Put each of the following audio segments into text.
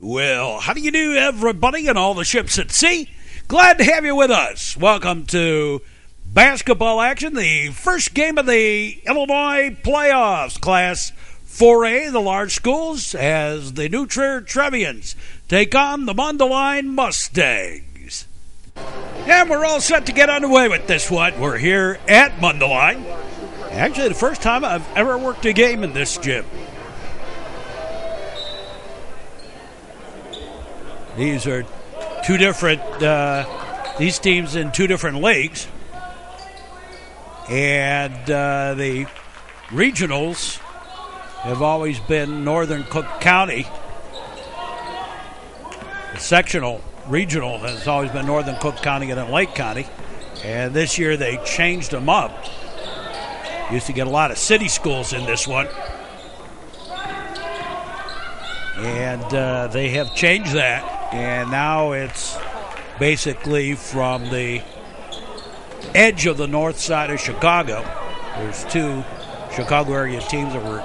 Well, how do you do, everybody, and all the ships at sea? Glad to have you with us. Welcome to basketball action, the first game of the Illinois playoffs. Class 4A, the large schools, as the new Trier Trevians take on the Mundelein Mustangs. And we're all set to get underway with this one. We're here at Mundelein. Actually, the first time I've ever worked a game in this gym. These are two different, these teams in two different leagues. And the regionals have always been Northern Cook County. The sectional regional has always been Northern Cook County and then Lake County. And this year they changed them up. Used to get a lot of city schools in this one. And they have changed that. And now it's basically from the edge of the north side of Chicago. There's two Chicago area teams that were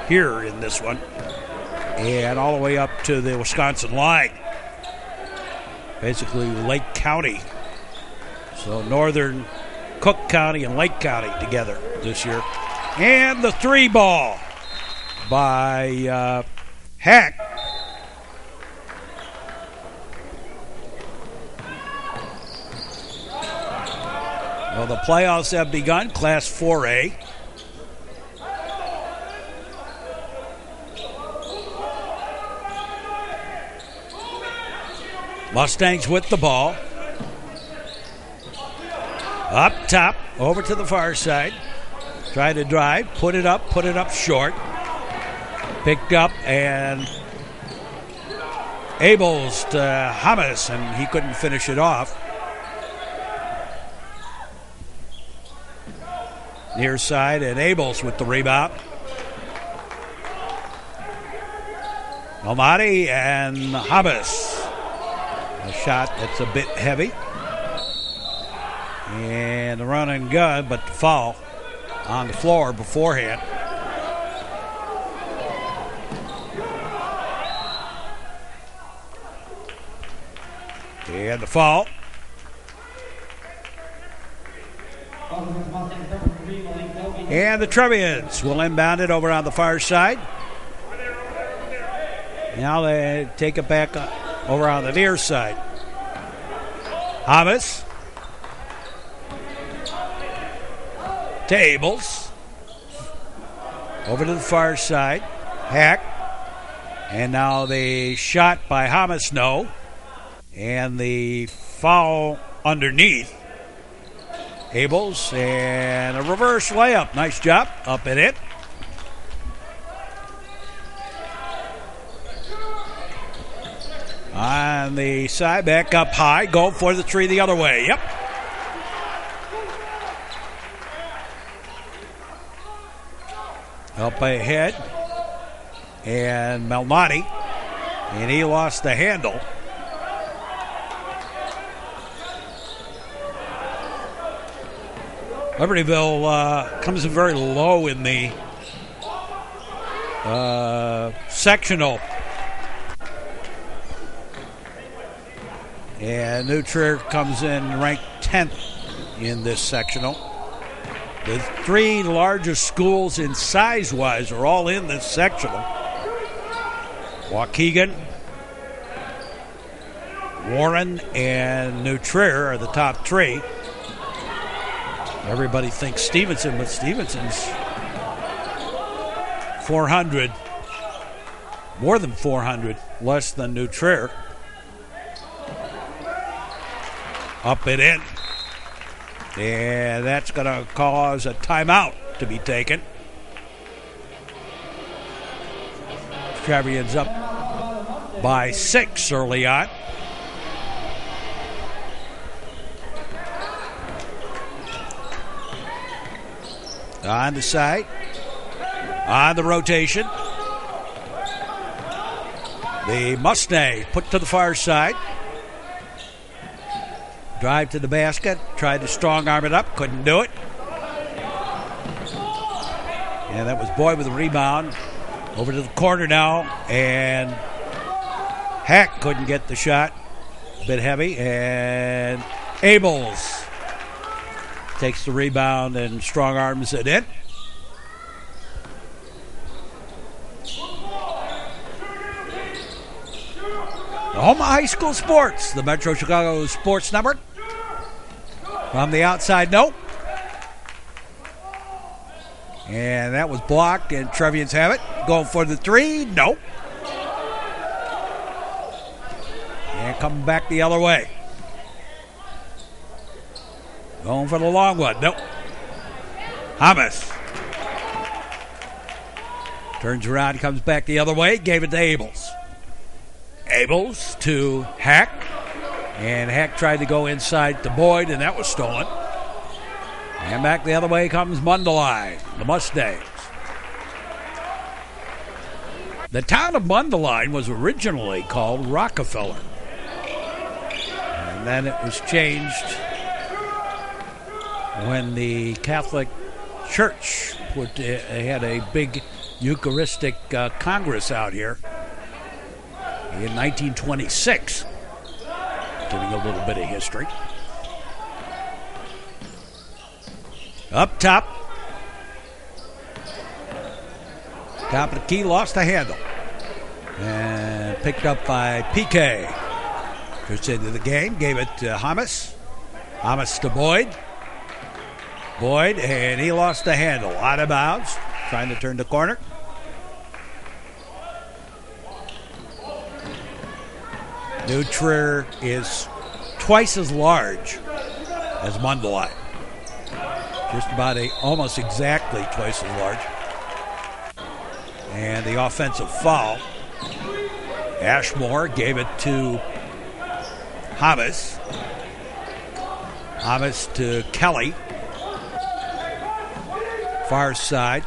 here in this one. And all the way up to the Wisconsin line. Basically Lake County. So Northern Cook County and Lake County together this year. And the three ball by Hack. Well, the playoffs have begun, Class 4A. Mustangs with the ball. Up top, over to the far side. Try to drive, put it up short. Picked up and Abels to Hamas, and he couldn't finish it off. Near side, and Abels with the rebound. Almaty and Hamas. A shot that's a bit heavy. And a run and gun, but the foul on the floor beforehand. And the foul. And the Trevians will inbound it over on the far side. Now they take it back over on the near side. Hamas. Tables. Over to the far side. Hack. And now the shot by Hamas, no. And the foul underneath. Abels, and a reverse layup. Nice job. Up and in. On the side, back up high. Go for the three the other way. Yep. Up ahead. And Malnati. And he lost the handle. Libertyville comes in very low in the sectional. And New Trier comes in ranked 10th in this sectional. The three largest schools in size-wise are all in this sectional. Waukegan, Warren, and New Trier are the top three. Everybody thinks Stevenson, but Stevenson's 400, more than 400, less than New Trier. Up and in. And that's going to cause a timeout to be taken. Trevians up by 6 early on. On the side, on the rotation. The Mustang put to the far side. Drive to the basket, tried to strong arm it up, couldn't do it. And that was Boyd with the rebound. Over to the corner now, and Hack couldn't get the shot. A bit heavy. And Abels takes the rebound and strong arms it in. The home of high school sports, the Metro Chicago Sports Network. From the outside, nope. And that was blocked, and Trevians have it. Going for the three, nope. And coming back the other way. Going for the long one, nope. Hamas turns around, comes back the other way, gave it to Abels. Abels to Hack. And Hack tried to go inside to Boyd, and that was stolen. And back the other way comes Mundelein, the Mustangs. The town of Mundelein was originally called Rockefeller. And then it was changed when the Catholic Church had a big Eucharistic Congress out here in 1926. Giving a little bit of history. Up top. Top of the key, lost the handle. And picked up by PK. Just into the game, gave it to Hamas. Hamas to Boyd. Boyd, and he lost the handle. Out of bounds. Trying to turn the corner. New Trier is twice as large as Mundelein. Just about almost exactly twice as large. And the offensive foul. Ashmore gave it to Hamas. Hamas to Kelly. Far side.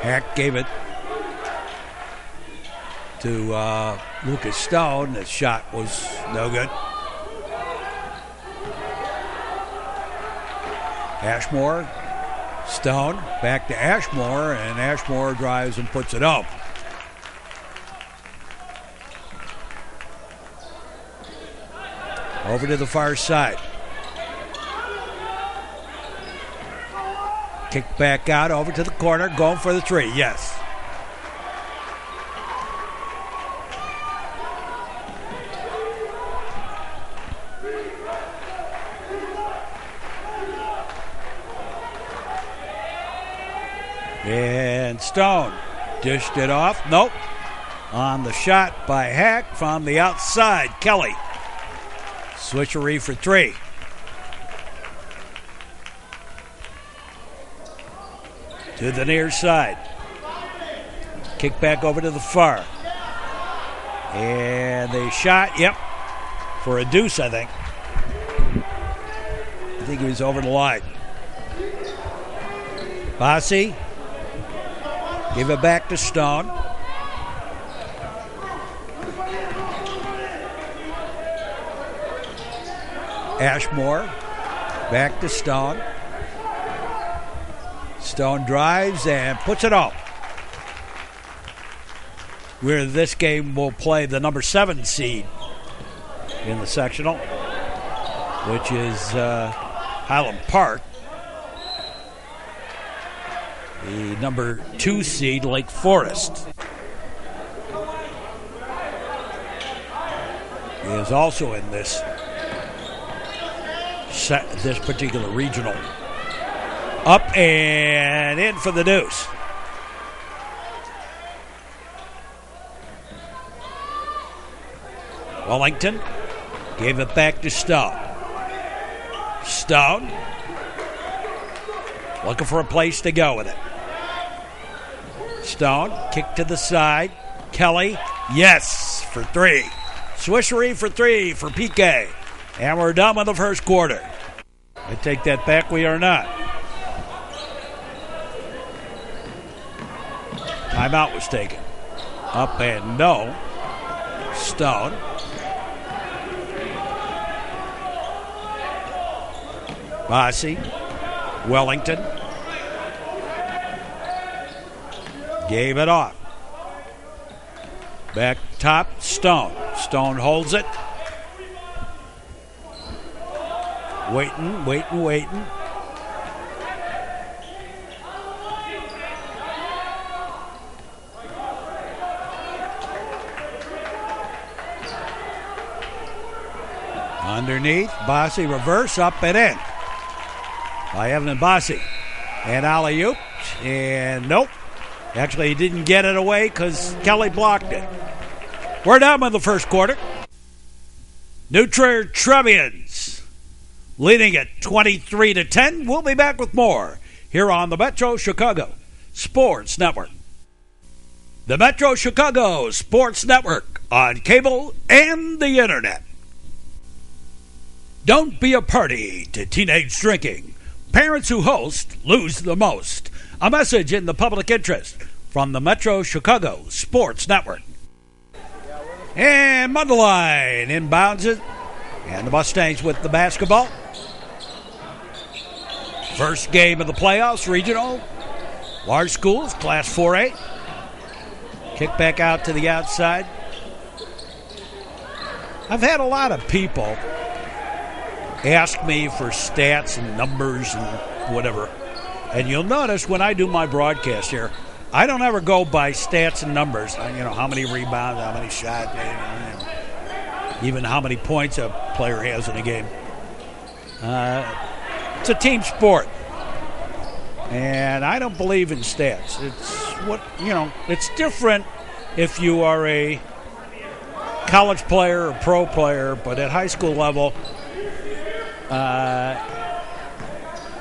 Hack gave it to Lucas Stone. The shot was no good. Ashmore, Stone, back to Ashmore, and Ashmore drives and puts it up. Over to the far side. Kick back out, over to the corner, going for the three, yes. And Stone dished it off. Nope. On the shot by Hack from the outside. Kelly. Switcheroo for three. To the near side. Kick back over to the far. And they shot, yep, for a deuce, I think. I think he was over the line. Bossy. Give it back to Stone. Ashmore. Back to Stone. Stone drives and puts it up. Where this game will play the number 7 seed in the sectional, which is Highland Park. The number 2 seed, Lake Forest, is also in this particular regional. Up and in for the deuce. Wellington gave it back to Stone. Stone looking for a place to go with it. Stone, kick to the side. Kelly, yes, for three. Swishery for three for PK. And we're done with the first quarter. I take that back, we are not. Timeout was taken. Up and no. Stone. Bossy. Wellington. Gave it off. Back top, Stone. Stone holds it. Waiting. Underneath, Bossy reverse, up and in by Evan Bossy. And alley-oop, and nope. Actually, he didn't get it away because Kelly blocked it. We're down with the first quarter. New Trier Trevians leading at 23-10. We'll be back with more here on the Metro Chicago Sports Network. The Metro Chicago Sports Network on cable and the internet. Don't be a party to teenage drinking. Parents who host lose the most. A message in the public interest from the Metro Chicago Sports Network. And Mundelein inbounds it. And the Mustangs with the basketball. First game of the playoffs, regional. Large schools, Class 4A. Kick back out to the outside. I've had a lot of people ask me for stats and numbers and whatever. And you'll notice when I do my broadcast here, I don't ever go by stats and numbers. How many rebounds, how many shots, even how many points a player has in a game. It's a team sport. And I don't believe in stats. It's different if you are a college player or pro player, but at high school level,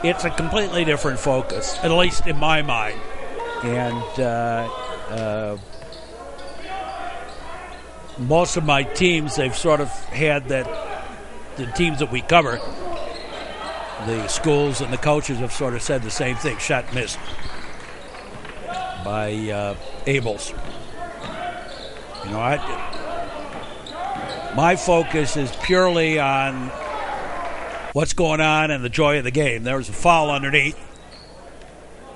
it's a completely different focus, at least in my mind. And most of my teams, they've sort of had that, the teams that we cover, the schools and the coaches have sort of said the same thing, shot missed by Abels. My focus is purely on what's going on and the joy of the game. There was a foul underneath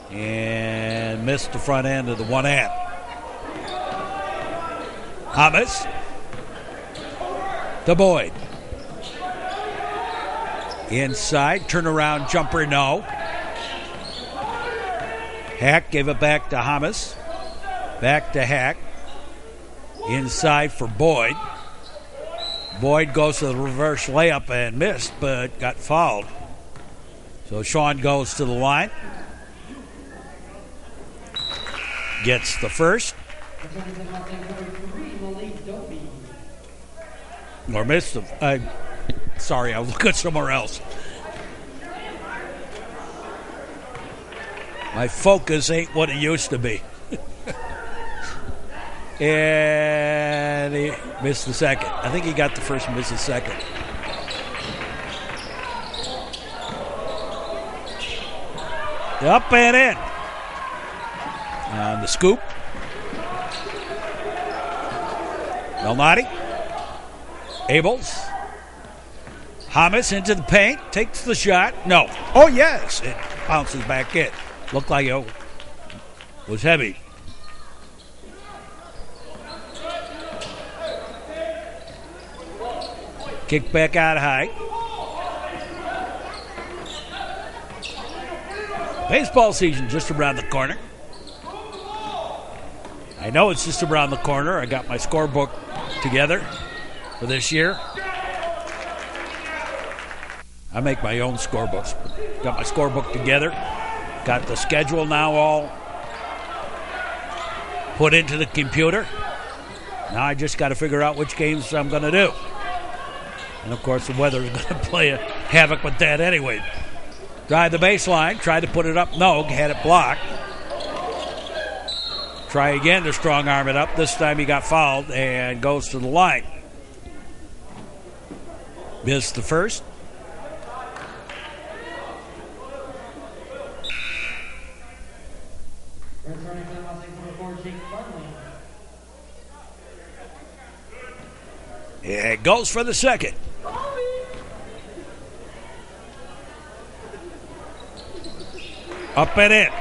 and missed the front end of the one hand. Thomas to Boyd. Inside, turnaround jumper, no. Hack gave it back to Hamas. Back to Hack. Inside for Boyd. Boyd goes to the reverse layup and missed, but got fouled. So Sean goes to the line. Gets the first. Or missed the... Sorry, I'll look at somewhere else. My focus ain't what it used to be. And he missed the second. I think he got the first and missed the second. Up and in. On the scoop. Belnati. Abels. Hamas into the paint. Takes the shot. No. Oh, yes. It bounces back in. Looked like it was heavy. Kick back out high. Baseball season just around the corner. I know it's just around the corner. I got my scorebook together for this year. I make my own scorebooks. Got my scorebook together. Got the schedule now all put into the computer. Now I just got to figure out which games I'm going to do. And, of course, the weather is going to play a havoc with that anyway. Drive the baseline. Tried to put it up. No, had it blocked. Try again to strong arm it up. This time he got fouled and goes to the line. Missed the first. It goes for the second. Up and in.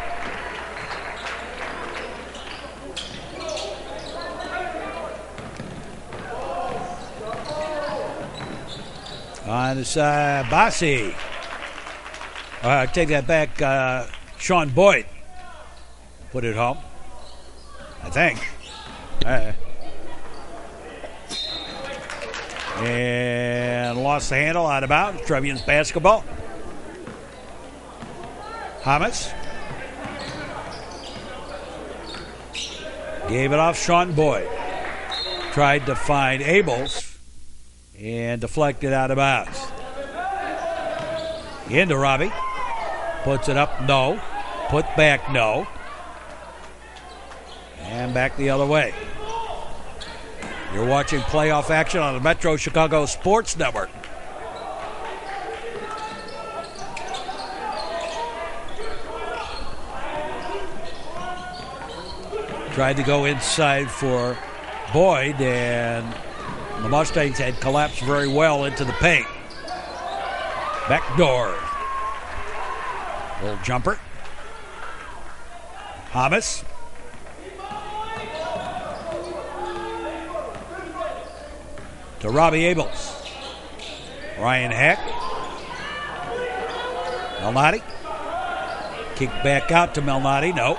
On the side, Bossy. Take that back. Sean Boyd put it home, I think. And lost the handle, out of bounds. Trevians basketball. Hamas gave it off. Sean Boyd tried to find Abels and deflected out of bounds. Into Robbie. Puts it up, no. Put back, no. And back the other way. You're watching playoff action on the Metro Chicago Sports Network. Tried to go inside for Boyd, and the Mustangs had collapsed very well into the paint. Backdoor. Little jumper. Hamas. To Robbie Abels. Ryan Heck. Malnati. Kick back out to Malnati. No.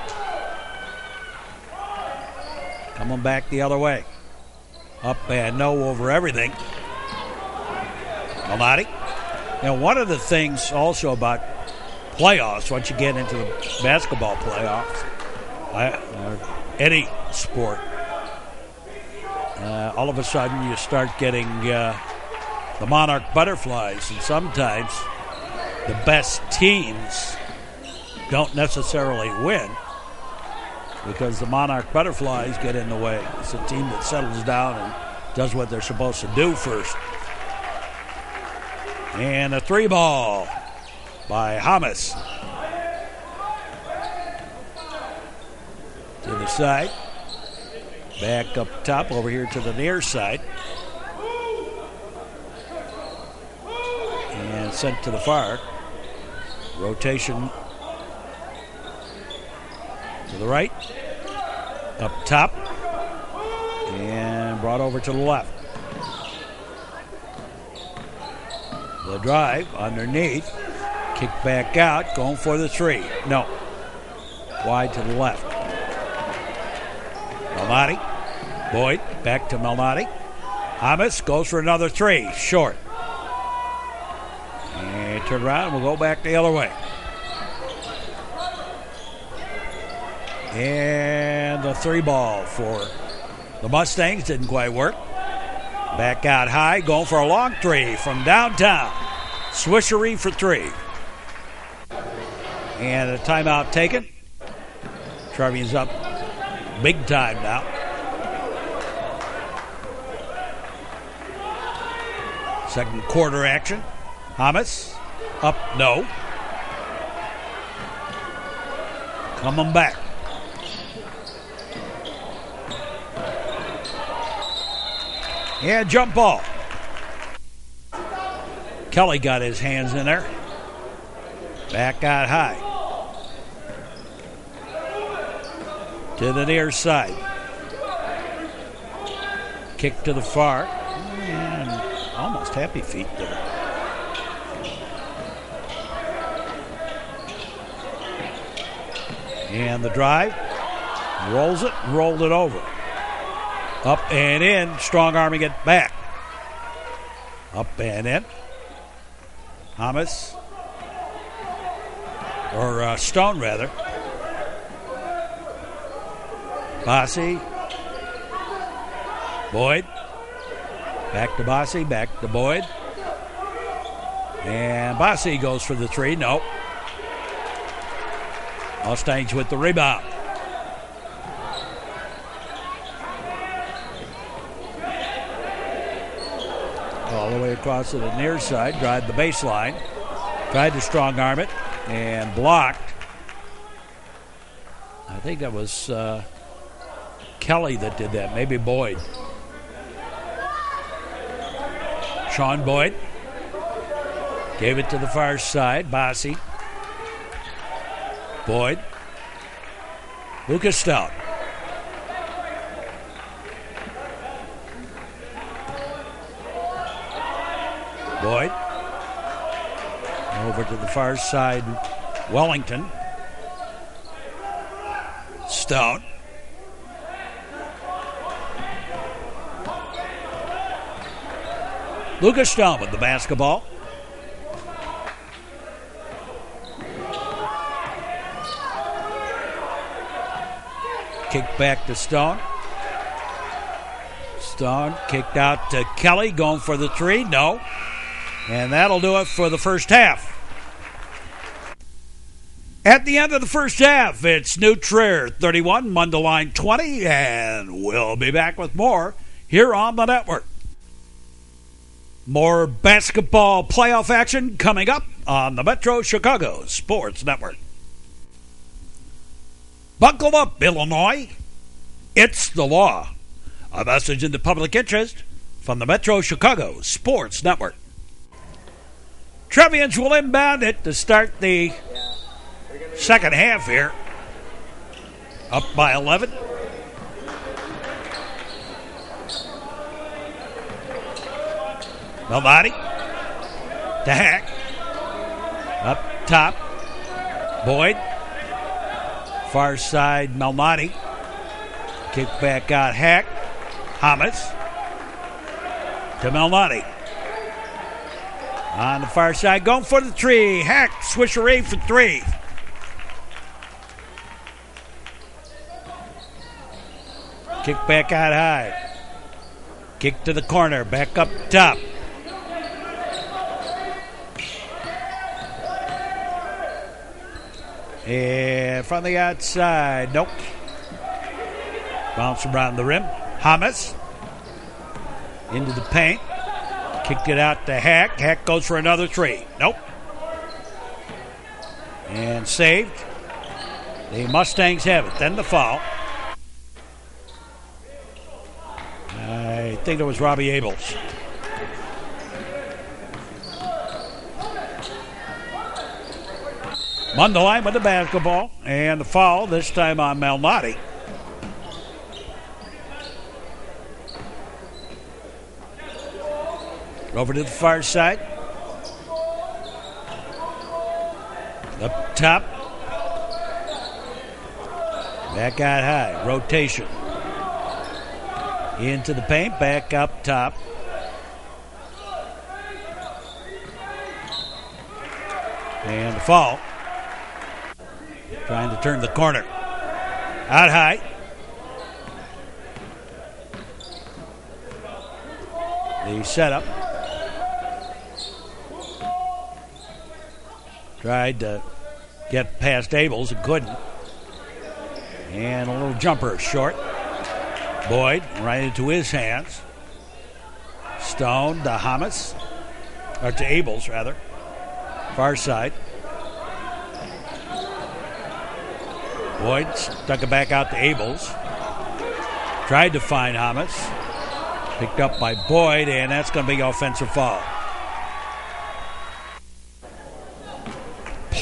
Coming back the other way. Up and no over everything. Malnati. Now, one of the things also about playoffs, once you get into the basketball playoffs, or any sport, all of a sudden you start getting the Monarch Butterflies, and sometimes the best teams don't necessarily win because the Monarch Butterflies get in the way. It's a team that settles down and does what they're supposed to do first. And a 3-ball by Hamas. To the side. Back up top over here to the near side. And sent to the far. Rotation to the right. Up top. And brought over to the left. The drive underneath. Kick back out. Going for the 3. No. Wide to the left. Malnati. Boyd. Back to Malnati. Hamas goes for another 3. Short. And turn around. We'll go back the other way. And the 3-ball for the Mustangs. Didn't quite work. Back out high. Going for a long 3 from downtown. Swishery for 3. And a timeout taken. Trevians up big time now. Second quarter action. Hamas up, no. Coming back. Yeah, jump ball. Kelly got his hands in there. Back out high. To the near side. Kick to the far. And almost happy feet there. And the drive. Rolls it, rolled it over. Up and in. Strong arming it back. Up and in. Hamas. Or Stone, rather. Bossy. Boyd. Back to Bossy. Back to Boyd. And Bossy goes for the 3. Nope. Mustangs with the rebound. All the way across to the near side. Drive the baseline. Tried to strong arm it. And blocked. I think that was Kelly that did that. Maybe Boyd. Sean Boyd. Gave it to the far side. Bossy. Boyd. Lucas Stout. Boyd. Over to the far side, Wellington. Stone. Lucas Stone with the basketball. Kick back to Stone. Stone kicked out to Kelly, going for the three. No. And that'll do it for the first half. At the end of the first half, it's New Trier 31, Mundelein 20, and we'll be back with more here on the network. More basketball playoff action coming up on the Metro Chicago Sports Network. Buckle up, Illinois. It's the law. A message in the public interest from the Metro Chicago Sports Network. Trevians will inbound it to start the second half here. Up by 11. Melvati to Hack. Up top. Boyd. Far side, Melmati. Kick back out, Hack. Hamas to Melmati. On the far side, going for the three. Hack, swisheree for three. Kick back out high. Kick to the corner, back up top. And from the outside, nope. Bounce around the rim. Hamas into the paint. Kicked it out to Hack. Hack goes for another three. Nope. And saved. The Mustangs have it. Then the foul. I think it was Robbie Abels. Mundelein with the basketball. And the foul, this time on Melmati. Over to the far side. Up top. Back out high. Rotation. Into the paint. Back up top. And the fall. Trying to turn the corner. Out high. The setup. Tried to get past Abels and couldn't. And a little jumper short. Boyd right into his hands. Stone to Hamas. Or to Abels, rather. Far side. Boyd stuck it back out to Abels. Tried to find Hamas. Picked up by Boyd, and that's going to be offensive foul.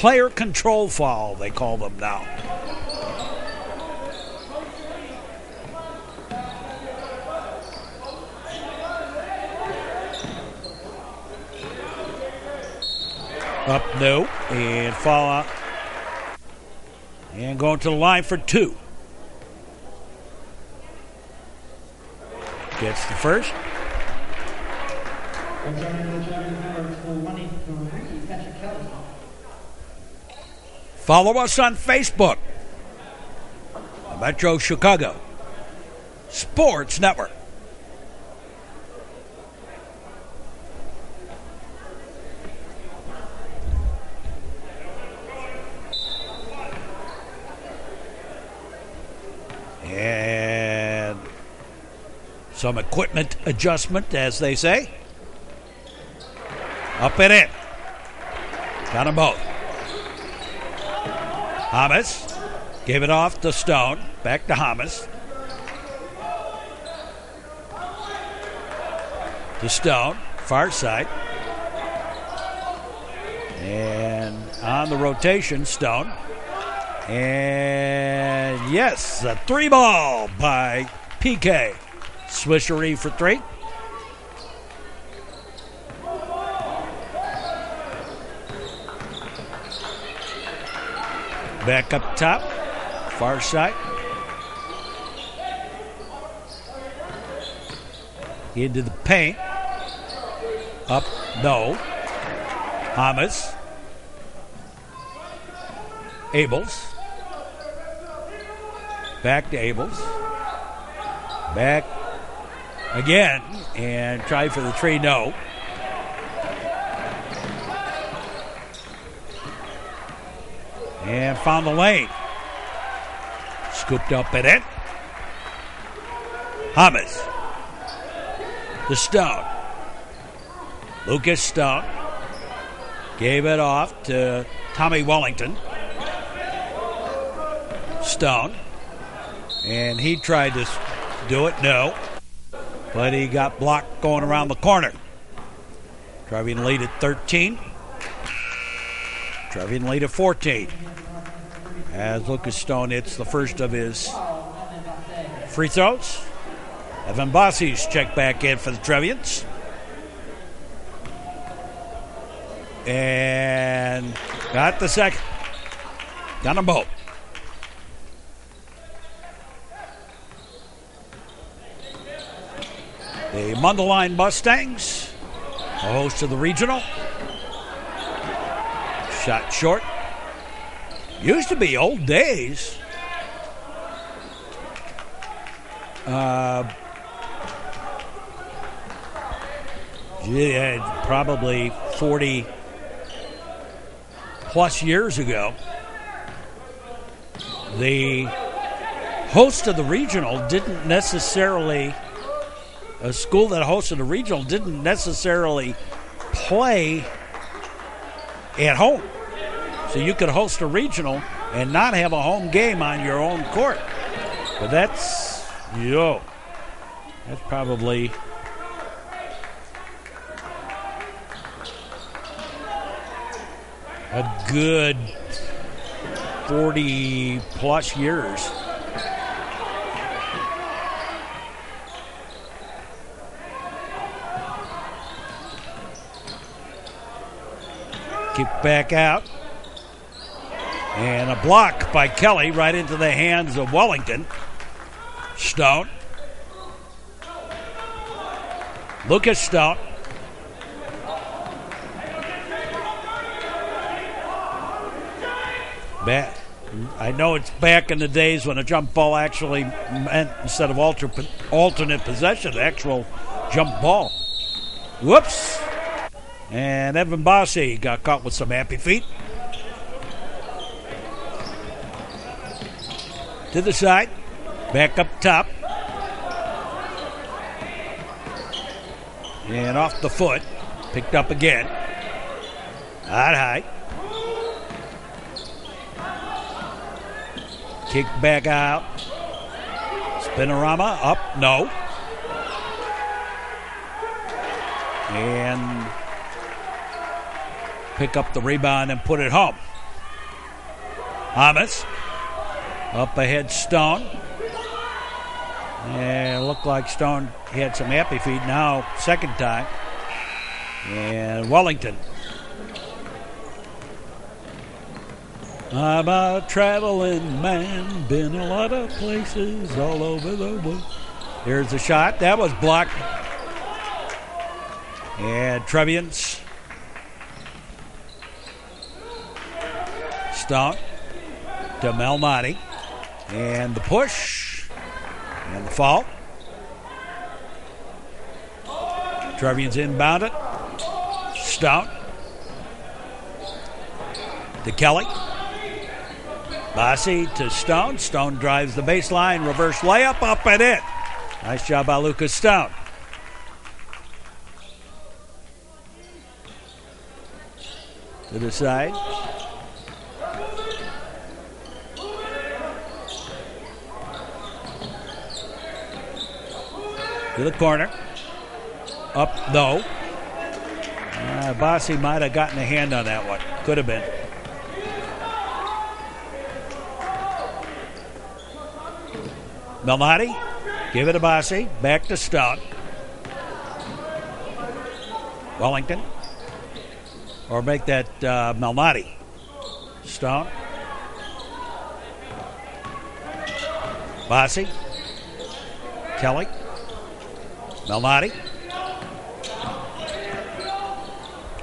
Player control foul, they call them now. Up, no, and fall out. And going to the line for two. Gets the first. Follow us on Facebook. The Metro Chicago Sports Network. And some equipment adjustment, as they say. Up and in. Got them both. Hamas gave it off to Stone. Back to Hamas. To Stone. Far side. And on the rotation, Stone. And yes, a three ball by PK. Swisheree for three. Back up top. Far side. Into the paint. Up, no. Hamas. Abels. Back to Abels. Back again. And try for the three, no. And found the lane. Scooped up in it. Hamas. To Stone. Lucas Stone. Gave it off to Tommy Wellington. Stone. And he tried to do it, no. But he got blocked going around the corner. Trevian lead at 13. Trevian lead at 14. As Lucas Stone hits the first of his free throws. Evan Bossi's checked back in for the Trevians. And got the second. Got them both. The Mundelein Mustangs, the host of the regional. Shot short. Used to be old days. Probably 40 plus years ago. The host of the regional didn't necessarily, a school that hosted a regional didn't necessarily play at home. So you could host a regional and not have a home game on your own court. But that's probably a good 40 plus years. Kick back out. And a block by Kelly right into the hands of Wellington. Stone. Lucas Stone. Back. I know it's back in the days when a jump ball actually meant, instead of alternate possession, actual jump ball. Whoops. And Evan Bossi got caught with some happy feet. To the side. Back up top. And off the foot. Picked up again. Not high. Kick back out. Spinorama up. No. And pick up the rebound and put it home. Hamas. Up ahead, Stone. And it looked like Stone had some happy feet now, second time. And Wellington. I'm a traveling man, been a lot of places all over the world. Here's the shot. That was blocked. And Trevians. Stone to Malnati. And the push. And the foul. Trevians inbound it. Stone to Kelly. Bossi to Stone. Stone drives the baseline. Reverse layup up and in. Nice job by Lucas Stone. To the side. To the corner. Up, no. Bossi might have gotten a hand on that one. Could have been. Malnati, give it to Bossi. Back to Stone. Wellington. Or make that Malnati. Stone. Bossi. Kelly. Malnati.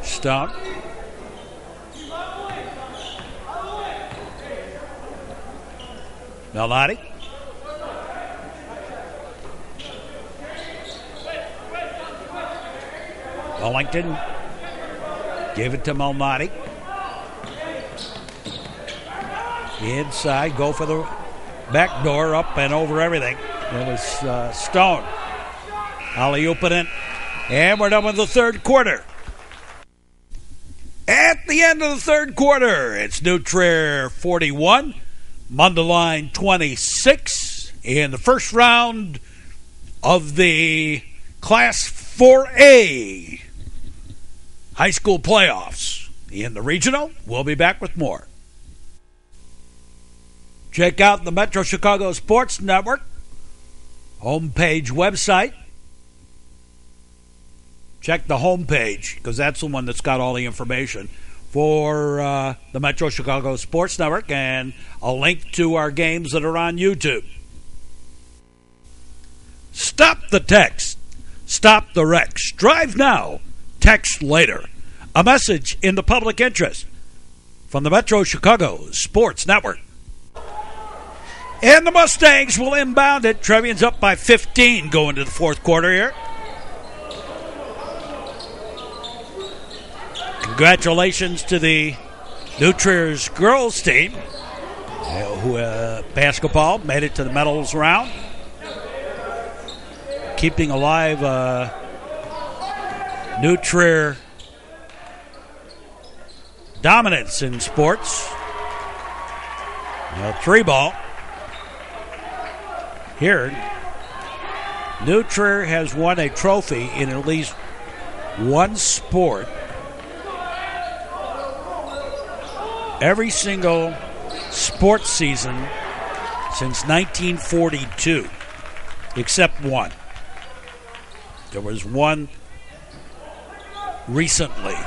Stone. Malnati. Wellington gave it to Malnati. Inside, go for the back door, up and over everything. It was Stone. Alley-oop it in. And we're done with the third quarter. At the end of the third quarter, it's New Trier 41, Mundelein 26 in the first round of the Class 4A high school playoffs. In the regional, we'll be back with more. Check out the Metro Chicago Sports Network homepage website. Check the homepage because that's the one that's got all the information for the Metro Chicago Sports Network and a link to our games that are on YouTube. Stop the text. Stop the wrecks. Drive now. Text later. A message in the public interest from the Metro Chicago Sports Network. And the Mustangs will inbound it. Trevians up by 15 going to the fourth quarter here. Congratulations to the New Trier's girls team who basketball made it to the medals round. Keeping alive New Trier dominance in sports. Three ball. Here, New Trier has won a trophy in at least one sport every single sports season since 1942, except one. There was one recently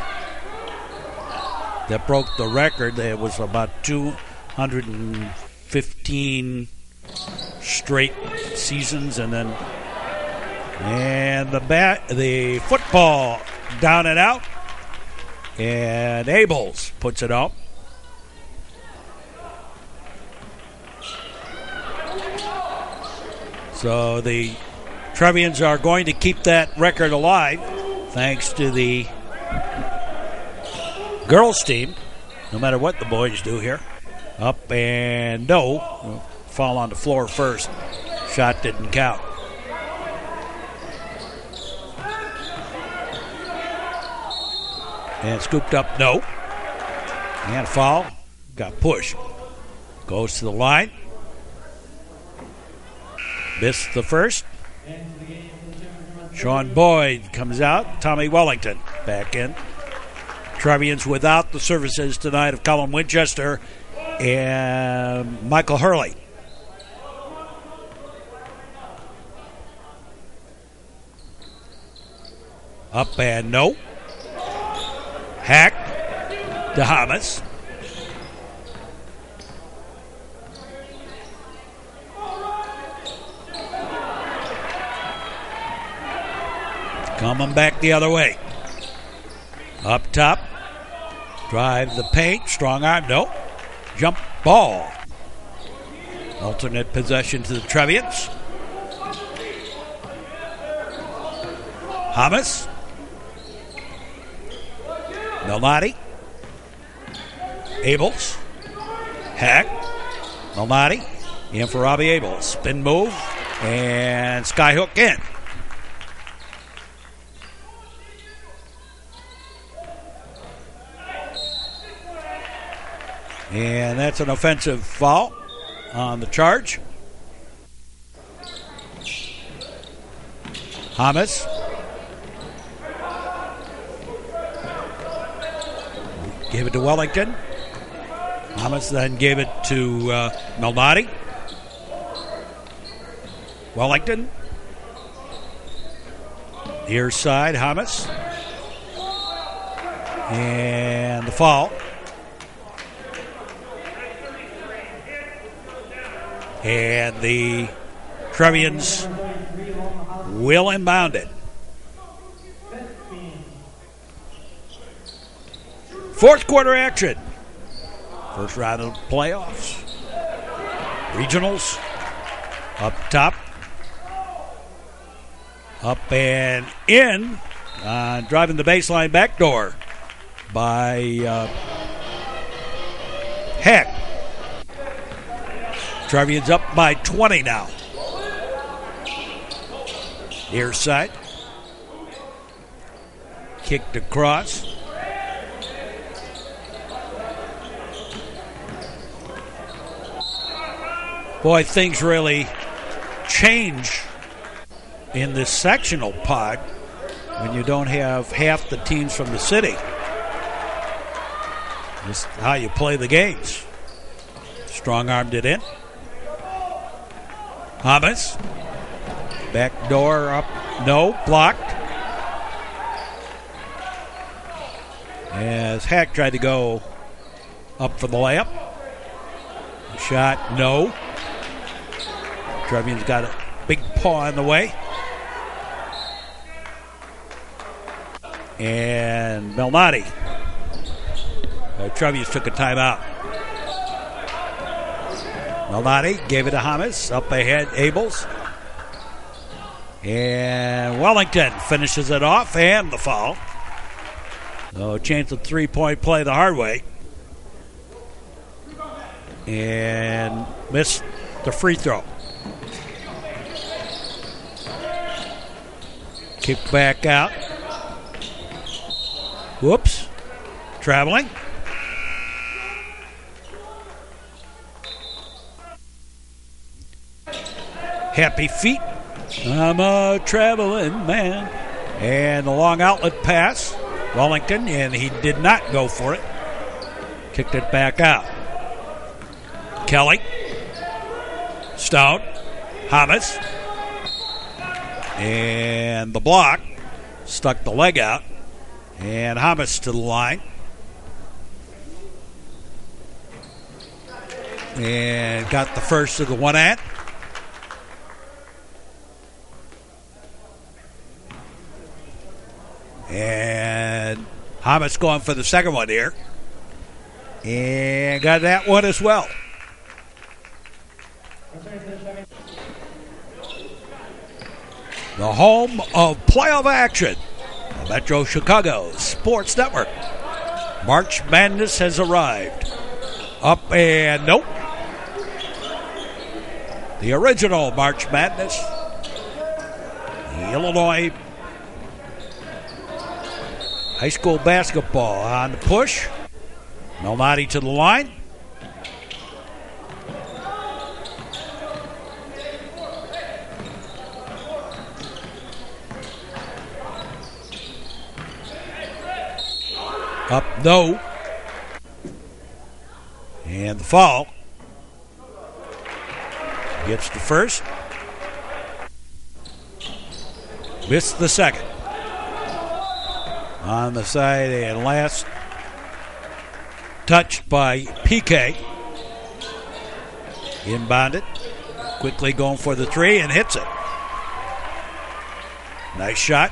that broke the record. It was about 215 straight seasons, and then the football down and out, and Abels puts it up. So the Trevians are going to keep that record alive thanks to the girls team, no matter what the boys do here. Up and no. Fall on the floor first. Shot didn't count. And scooped up, no. And foul. Got pushed. Goes to the line. Missed the first. Sean Boyd comes out. Tommy Wellington back in. Trevians without the services tonight of Colin Winchester and Michael Hurley. Up and no. Hack to Hamas. Coming back the other way. Up top. Drive the paint. Strong arm. No. Jump ball. Alternate possession to the Trevians. Hamas. Malnati. Abels. Hack. Malnati. In for Robbie Abels. Spin move. And skyhook in. And that's an offensive foul on the charge. Hamas. Gave it to Wellington. Hamas then gave it to Malnati. Wellington. Near side, Hamas. And the foul. And the Trevians will inbound it. Fourth quarter action. First round of the playoffs. Regionals. Up top. Up and in. Driving the baseline backdoor by Heck. Trevians up by 20 now. Near side. Kicked across. Boy, things really change in this sectional pod when you don't have half the teams from the city. This is how you play the games. Strong-armed it in. Hamas. Back door up. No. Blocked. As Hack tried to go up for the layup. Shot. No. Trevian's got a big paw in the way. And Melnati. Trevians took a timeout. Melnati gave it to Hamas. Up ahead, Abels. And Wellington finishes it off, and the foul. So chance of three-point play the hard way. And missed the free throw. Kick back out. Whoops. Traveling. Happy feet. I'm a traveling man. And the long outlet pass. Wellington, and he did not go for it. Kicked it back out. Kelly. Stout. Hamas. And the block. Stuck the leg out. And Hamas to the line. And got the first of the one-at. And Hamas going for the second one here. And got that one as well. The home of playoff action. The Metro Chicago Sports Network. March Madness has arrived. Up and nope. The original March Madness. The Illinois high school basketball on the push. Melnati to the line. Up, no. And the foul. Gets the first. Missed the second. On the side and last. Touched by PK. Inbounded. Quickly going for the three and hits it. Nice shot.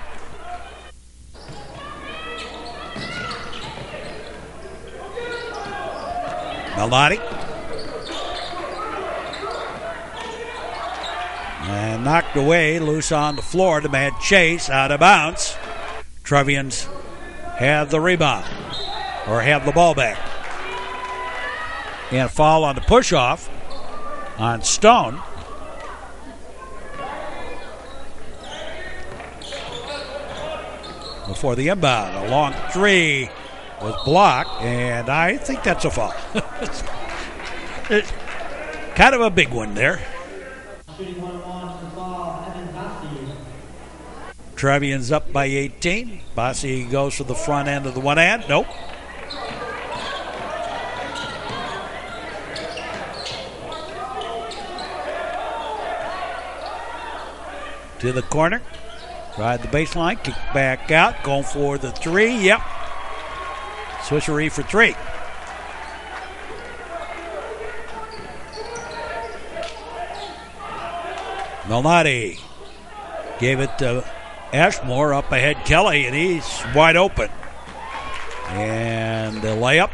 Melnati. And knocked away, loose on the floor. Demand chase, out of bounds. Trevians have the rebound, or have the ball back. And a foul on the push-off on Stone. Before the inbound, a long three was blocked, and I think that's a foul. It's kind of a big one there. Trevians up by 18. Bassi goes for the front end of the one hand. Nope. To the corner. Ride the baseline. Kick back out. Going for the three. Yep. Switchery for three. Malnati gave it to Ashmore. Up ahead, Kelly, and he's wide open. And the layup.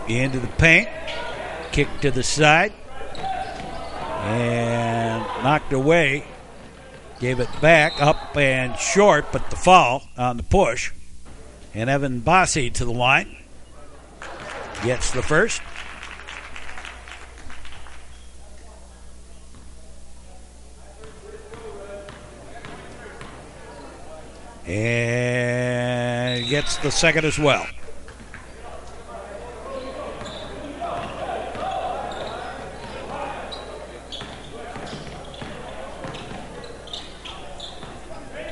Into the paint. Kick to the side. And knocked away. Gave it back, up and short, but the foul on the push. And Evan Bossi to the line. Gets the first. And gets the second as well.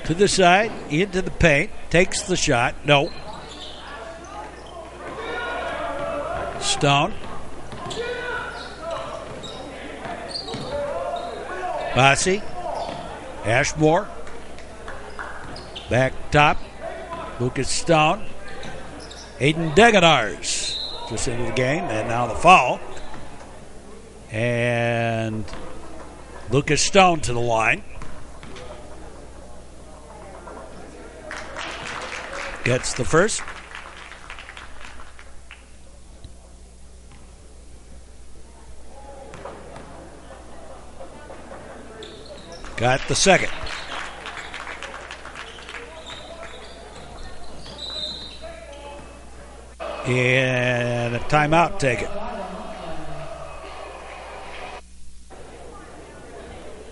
To the side, into the paint, takes the shot. No. Stone. Bossi. Ashmore. Back top. Lucas Stone. Aiden Degenars just into the game, and now the foul. And Lucas Stone to the line. Gets the first. Got the second. And a timeout taken.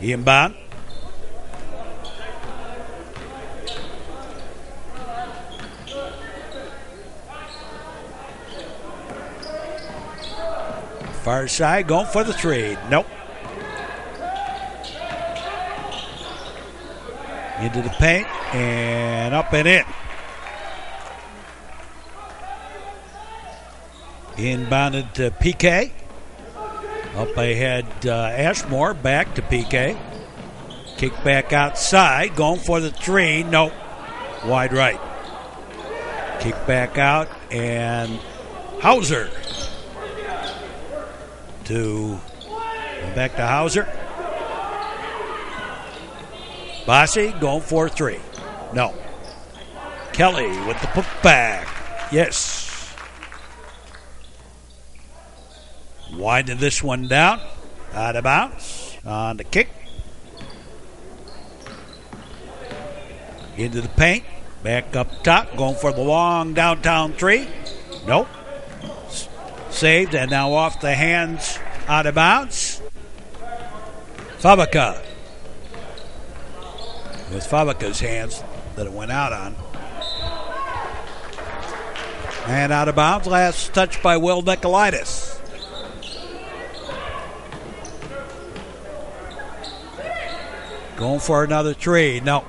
Ian Bond. Far side, going for the three. Nope. Into the paint and up and in. Inbounded to PK. Up ahead, Ashmore. Back to PK. Kick back outside. Going for the three. Nope. Wide right. Kick back out. And Hauser. Back to Hauser. Bossi going for three. No. Kelly with the putback. Yes. Winding this one down. Out of bounds. On the kick. Into the paint. Back up top. Going for the long downtown three. Nope. Saved and now off the hands. Out of bounds. Fabrica. It was Fabrica's hands that it went out on. And out of bounds. Last touch by Will Nicolaitis. Going for another three. No.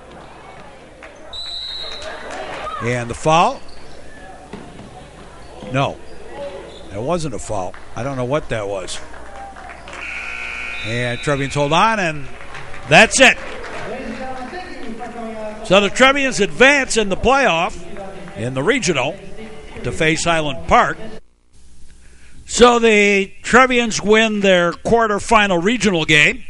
And the foul? No. That wasn't a foul. I don't know what that was. And Trevians hold on, and that's it. So the Trevians advance in the playoff in the regional to face Highland Park. So the Trevians win their quarterfinal regional game,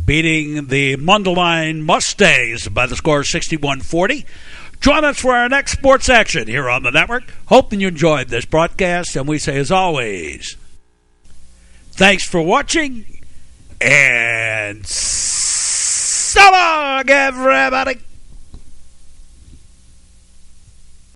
beating the Mundelein Mustangs by the score 61-40. Join us for our next sports action here on the network. Hoping you enjoyed this broadcast, and we say, as always, thanks for watching, and so long, everybody.